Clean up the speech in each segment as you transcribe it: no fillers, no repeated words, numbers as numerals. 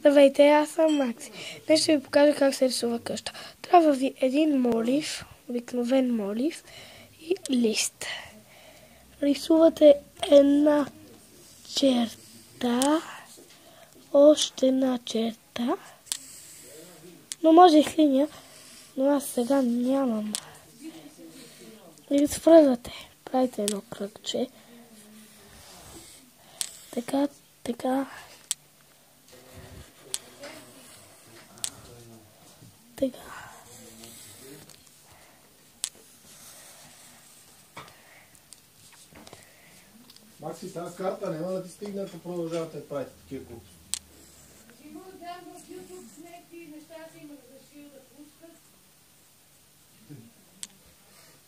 Здравейте, аз съм Макси. Днес ще ви покажа как се рисува къща. Трябва ви един молив, обикновен молив и лист. Рисувате една черта, още една черта, но може и с линия, но аз сега нямам. И свързвате, правите едно кръгче. Така. Така. Макси, тази карта няма да ти стигне, ако продължавате да правите такива глупости. Сигурно там в YouTube с някакви неща си има разрешил да пускат.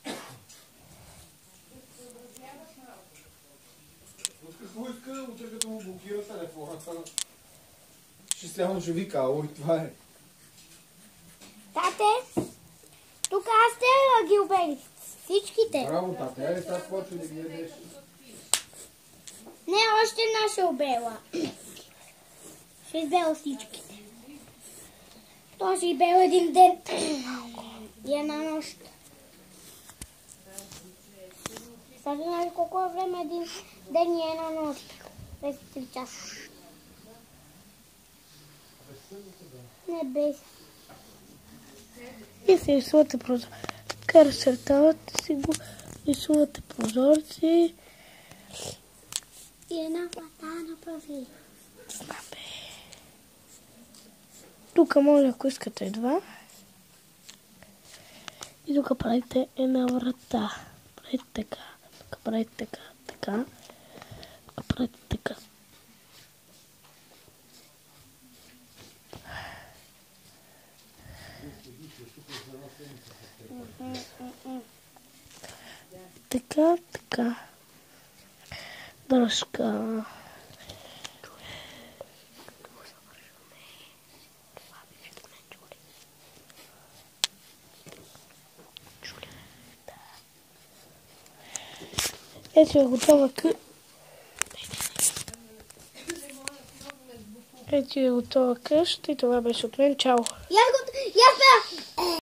Да се съобразяваш малко. Пуска какво иска, утре като му блокира телефоната. Ще вика, ой, това е. Тате, тук аз те ги обелих. Всичките. Браво, тате, айде сега почва да ги ядеш. Не, още една ще обела. Ще избела всичките. То ще избела един ден и една нощ. Сега знаеш колко е време един ден и една нощ. 23 часа. Не без. И си рисувате прозорци. Така разчертавате си го, рисувате прозорци. И една врата направи. Тук може, ако искате два. И тук правите една врата. Правите така. Тук правите така. Така. Тук правите така. Така, така. Дръжка. Ето е готова къща и това беше от мен. Чао!